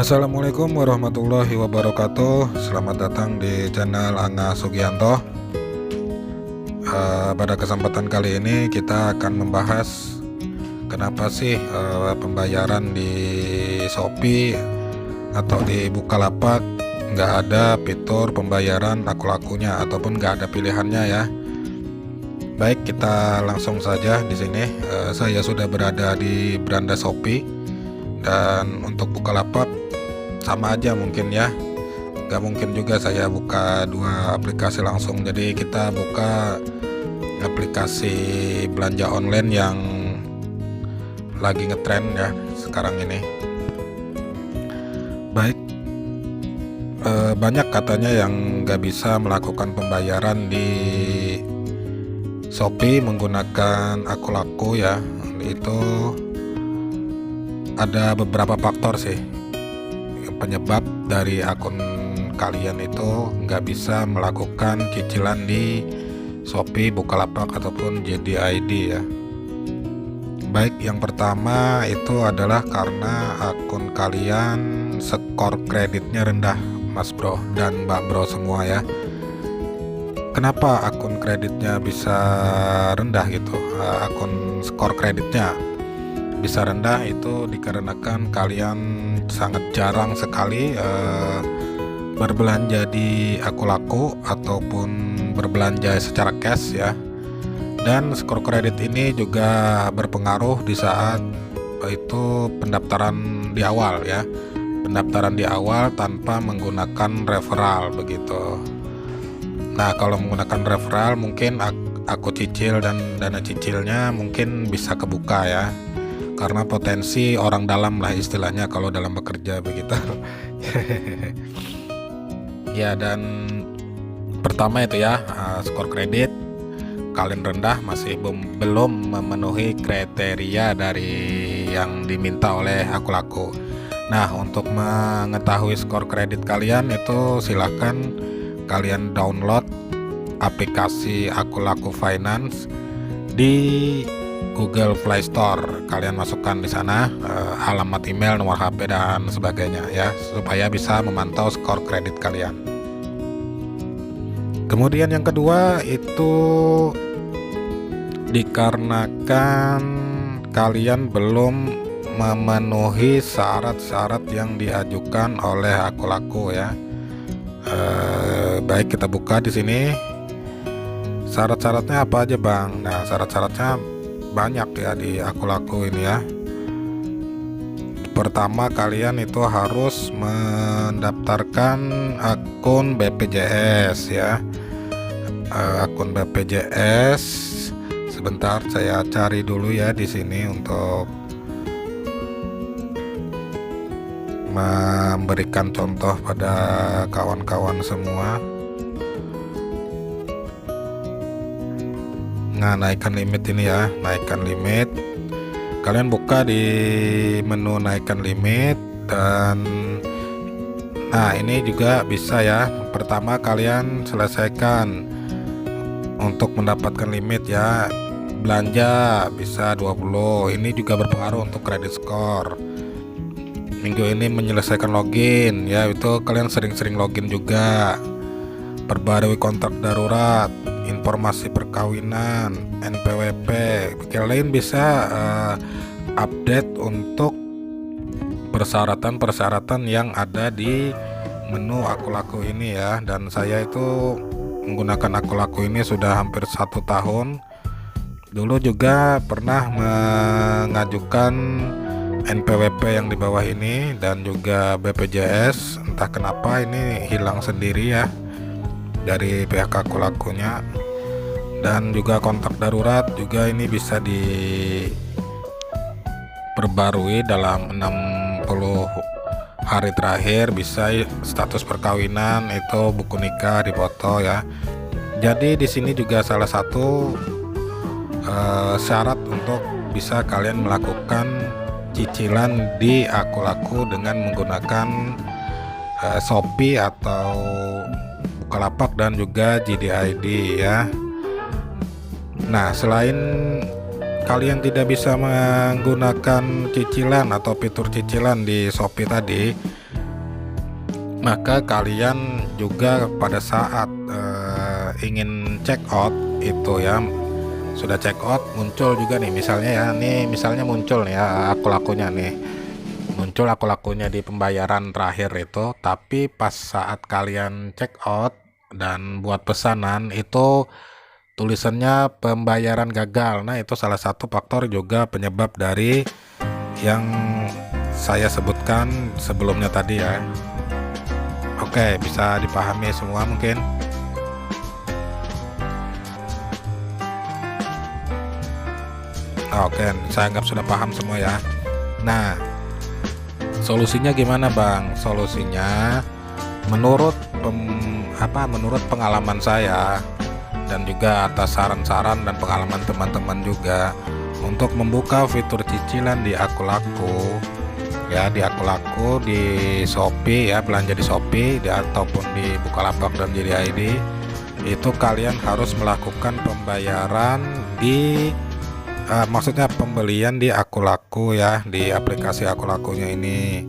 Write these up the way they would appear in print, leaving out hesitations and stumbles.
Assalamualaikum warahmatullahi wabarakatuh. Selamat datang di channel Anga Sugianto. Pada kesempatan kali ini kita akan membahas kenapa sih pembayaran di Shopee atau di Bukalapak nggak ada fitur pembayaran aku-lakunya ataupun nggak ada pilihannya ya. Baik, kita langsung saja di sini. Saya sudah berada di beranda Shopee, dan untuk Bukalapak sama aja mungkin ya, nggak mungkin juga saya buka dua aplikasi langsung. Jadi kita buka aplikasi belanja online yang lagi ngetren ya sekarang ini. Baik, banyak katanya yang nggak bisa melakukan pembayaran di Shopee menggunakan aku-laku ya. Itu ada beberapa faktor sih penyebab dari akun kalian itu nggak bisa melakukan cicilan di Shopee, Bukalapak ataupun JD.id ya. Baik, yang pertama itu adalah karena akun kalian skor kreditnya rendah, Mas Bro dan Mbak Bro semua ya. Kenapa akun kreditnya bisa rendah gitu? Akun skor kreditnya bisa rendah itu dikarenakan kalian sangat jarang sekali berbelanja di aku-laku ataupun berbelanja secara cash ya. Dan skor kredit ini juga berpengaruh di saat itu pendaftaran di awal ya. Pendaftaran di awal tanpa menggunakan referral begitu. Nah, kalau menggunakan referral mungkin aku cicil dan dana cicilnya mungkin bisa kebuka ya, karena potensi orang dalam lah istilahnya kalau dalam bekerja begitu. Ya, dan pertama itu ya, skor kredit kalian rendah, masih belum memenuhi kriteria dari yang diminta oleh aku-laku. Nah, untuk mengetahui skor kredit kalian itu silahkan kalian download aplikasi aku-laku finance di Google Play Store. Kalian masukkan di sana alamat email, nomor HP dan sebagainya ya, supaya bisa memantau skor kredit kalian. Kemudian yang kedua itu dikarenakan kalian belum memenuhi syarat-syarat yang diajukan oleh aku-laku ya. Baik, kita buka di sini. Syarat-syaratnya apa aja, Bang? Nah, syarat-syaratnya banyak ya di aku-laku ini ya. Pertama, kalian itu harus mendaftarkan akun BPJS ya. Akun BPJS. Sebentar, saya cari dulu ya di sini untuk memberikan contoh pada kawan-kawan semua. Nah, naikkan limit ini ya, naikkan limit. Kalian buka di menu naikkan limit, dan nah ini juga bisa ya. Pertama, kalian selesaikan untuk mendapatkan limit ya. Belanja bisa 20. Ini juga berpengaruh untuk kredit skor. Minggu ini menyelesaikan login ya, itu kalian sering-sering login juga. Perbarui kontak darurat, informasi perkawinan, NPWP. Kalian bisa update untuk persyaratan-persyaratan yang ada di menu aku-laku ini ya. Dan saya itu menggunakan aku-laku ini sudah hampir 1 tahun. Dulu juga pernah mengajukan NPWP yang di bawah ini dan juga BPJS. Entah kenapa ini hilang sendiri ya dari pihak aku-lakunya. Dan juga kontak darurat juga ini bisa diperbarui dalam 60 hari terakhir. Bisa status perkawinan, itu buku nikah dipoto ya. Jadi di sini juga salah satu syarat untuk bisa kalian melakukan cicilan di aku-laku dengan menggunakan Shopee atau Bukalapak dan juga JD.id ya. Nah, selain kalian tidak bisa menggunakan cicilan atau fitur cicilan di Shopee tadi, maka kalian juga pada saat ingin check out itu ya, sudah check out muncul juga nih misalnya ya, nih misalnya muncul nih ya akun-akunnya nih, muncul akun-akunnya di pembayaran terakhir itu, tapi pas saat kalian check out dan buat pesanan itu tulisannya pembayaran gagal. Nah, itu salah satu faktor juga penyebab dari yang saya sebutkan sebelumnya tadi ya. Oke, bisa dipahami semua mungkin. Oke, saya anggap sudah paham semua ya. Nah, solusinya gimana Bang? Solusinya menurut menurut pengalaman saya dan juga atas saran-saran dan pengalaman teman-teman juga, untuk membuka fitur cicilan di akun laku ya, di akun laku di Shopee ya, belanja di Shopee ataupun di Bukalapak dan JDID, itu kalian harus melakukan pembayaran di maksudnya pembelian di akun laku ya, di aplikasi akun lakunya ini.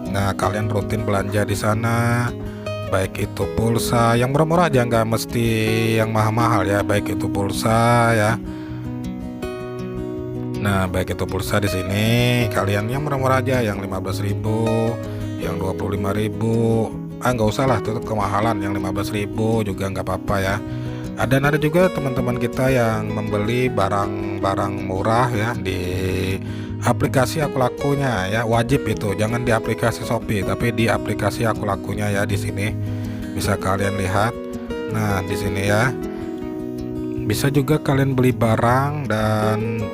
Nah, kalian rutin belanja di sana, baik itu pulsa yang murah-murah aja, nggak mesti yang mahal-mahal ya, baik itu pulsa ya. Nah, baik itu pulsa di sini kalian yang murah-murah aja, yang 15.000, yang 25.000, nggak usah lah itu kemahalan, yang 15.000 juga nggak apa-apa ya. Dan ada juga teman-teman kita yang membeli barang-barang murah ya di aplikasi akun lakunya ya, wajib itu jangan di aplikasi Shopee tapi di aplikasi akun lakunya ya. Di sini bisa kalian lihat. Nah, di sini ya bisa juga kalian beli barang dan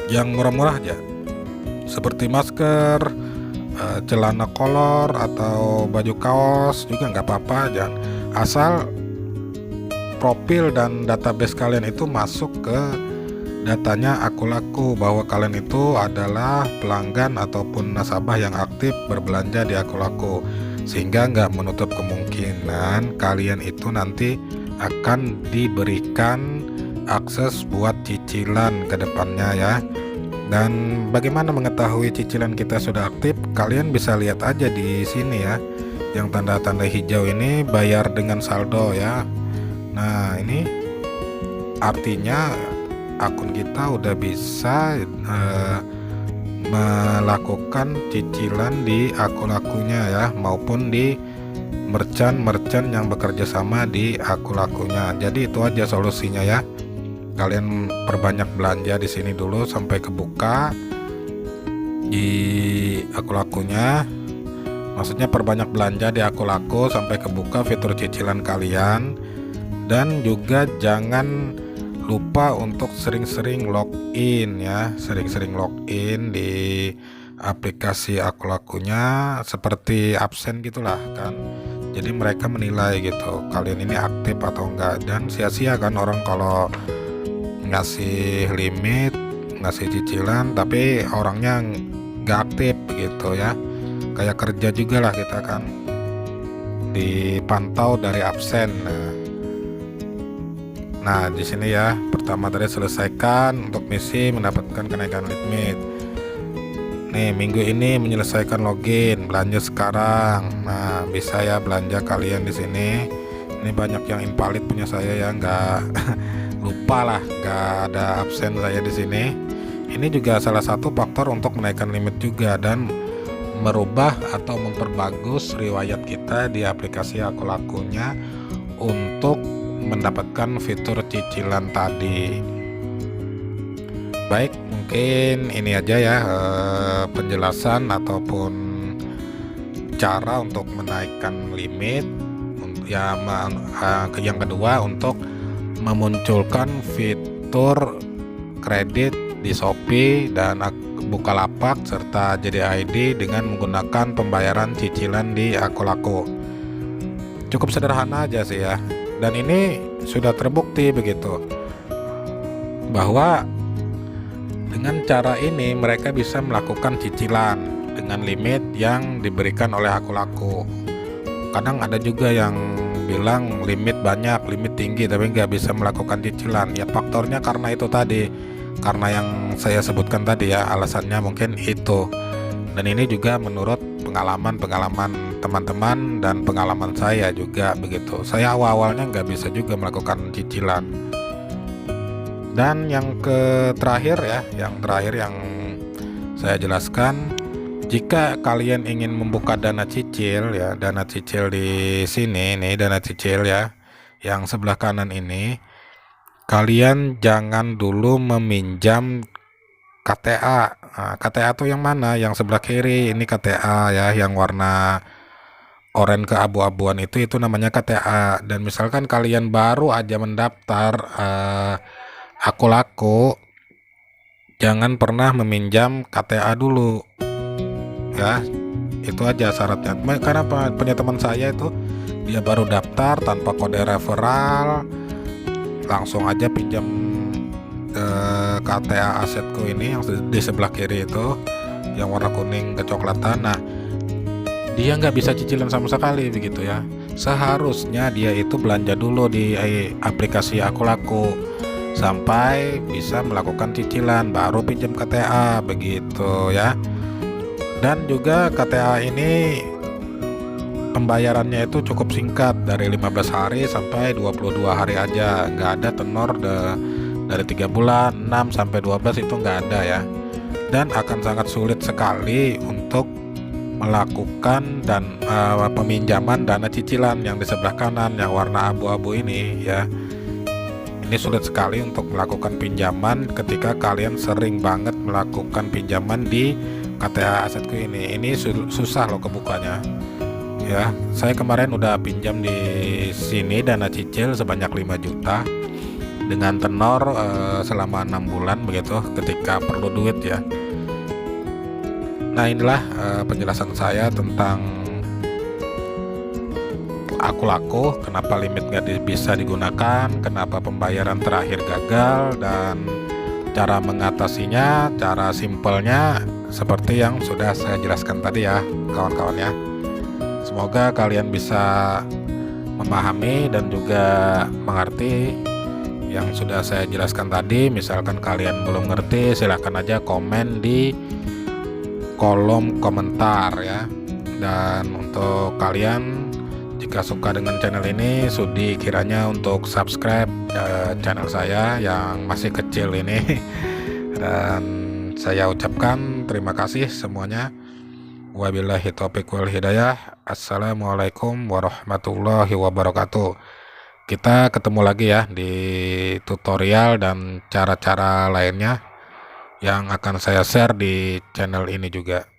yang murah-murah aja, seperti masker, celana kolor atau baju kaos juga nggak apa-apa aja, asal profil dan database kalian itu masuk ke datanya akun laku bahwa kalian itu adalah pelanggan ataupun nasabah yang aktif berbelanja di akun laku, sehingga nggak menutup kemungkinan kalian itu nanti akan diberikan akses buat cicilan ke depannya ya. Dan bagaimana mengetahui cicilan kita sudah aktif? Kalian bisa lihat aja di sini ya, yang tanda-tanda hijau ini bayar dengan saldo ya. Nah, ini artinya akun kita udah bisa melakukan cicilan di akun-akunnya ya, maupun di merchant yang bekerja sama di akun-akunnya. Jadi itu aja solusinya ya. Kalian perbanyak belanja di sini dulu sampai kebuka di akun-akunnya. Maksudnya perbanyak belanja di akun-akun sampai kebuka fitur cicilan kalian. Dan juga jangan lupa untuk sering-sering login ya, sering-sering login di aplikasi akun lakunya, seperti absen gitulah kan. Jadi mereka menilai gitu kalian ini aktif atau enggak. Dan sia-sia kan orang kalau ngasih limit, ngasih cicilan tapi orangnya nggak aktif gitu ya. Kayak kerja juga lah kita kan, dipantau dari absen. Nah, di sini ya, pertama tadi selesaikan untuk misi mendapatkan kenaikan limit. Nih, minggu ini menyelesaikan login, belanja sekarang. Nah, bisa ya belanja kalian di sini. Ini banyak yang invalid punya saya ya, nggak lupa lah, nggak ada absen saya di sini. Ini juga salah satu faktor untuk menaikkan limit juga dan merubah atau memperbagus riwayat kita di aplikasi akun lakunya untuk mendapatkan fitur cicilan tadi. Baik, mungkin ini aja ya penjelasan ataupun cara untuk menaikkan limit ya. Yang kedua, untuk memunculkan fitur kredit di Shopee dan Bukalapak serta JDID dengan menggunakan pembayaran cicilan di akun laku. Cukup sederhana aja sih ya. Dan ini sudah terbukti begitu, bahwa dengan cara ini mereka bisa melakukan cicilan dengan limit yang diberikan oleh akun laku. Kadang ada juga yang bilang limit banyak, limit tinggi, tapi nggak bisa melakukan cicilan. Ya faktornya karena itu tadi, karena yang saya sebutkan tadi ya, alasannya mungkin itu. Dan ini juga menurut pengalaman teman-teman dan pengalaman saya juga begitu. Saya awalnya nggak bisa juga melakukan cicilan. Dan yang terakhir ya, yang saya jelaskan, jika kalian ingin membuka dana cicil ya, dana cicil di sini nih, dana cicil ya, yang sebelah kanan ini, kalian jangan dulu meminjam KTA. Nah, KTA tuh yang mana? Yang sebelah kiri ini KTA ya, yang warna oranye keabu-abuan itu namanya KTA. Dan misalkan kalian baru aja mendaftar Aku Laku, jangan pernah meminjam KTA dulu ya, itu aja syaratnya. Karena punya teman saya itu, dia baru daftar tanpa kode referral, langsung aja pinjam KTA Asetku ini yang di sebelah kiri itu, yang warna kuning kecoklatan. Nah, dia nggak bisa cicilan sama sekali begitu ya. Seharusnya dia itu belanja dulu di aplikasi Aku Laku sampai bisa melakukan cicilan, baru pinjam KTA begitu ya. Dan juga KTA ini pembayarannya itu cukup singkat, dari 15 hari sampai 22 hari aja, nggak ada tenor dari 3 bulan, 6 sampai 12 itu nggak ada ya. Dan akan sangat sulit sekali untuk melakukan dan peminjaman dana cicilan yang di sebelah kanan yang warna abu-abu ini ya. Ini sulit sekali untuk melakukan pinjaman ketika kalian sering banget melakukan pinjaman di KTA Asetku ini. Ini susah loh kebukanya ya. Saya kemarin udah pinjam di sini dana cicil sebanyak 5 juta dengan tenor selama 6 bulan begitu, ketika perlu duit ya. Nah, inilah penjelasan saya tentang Aku Laku, kenapa limit nggak bisa digunakan, kenapa pembayaran terakhir gagal, dan cara mengatasinya, cara simpelnya seperti yang sudah saya jelaskan tadi ya kawan-kawan ya. Semoga kalian bisa memahami dan juga mengerti yang sudah saya jelaskan tadi. Misalkan kalian belum ngerti, silahkan aja komen di kolom komentar ya. Dan untuk kalian, jika suka dengan channel ini, sudi kiranya untuk subscribe channel saya yang masih kecil ini. Dan saya ucapkan terima kasih semuanya. Wabillahi taufiq wal hidayah. Assalamualaikum warahmatullahi wabarakatuh. Kita ketemu lagi ya di tutorial dan cara-cara lainnya yang akan saya share di channel ini juga.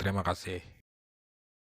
Terima kasih.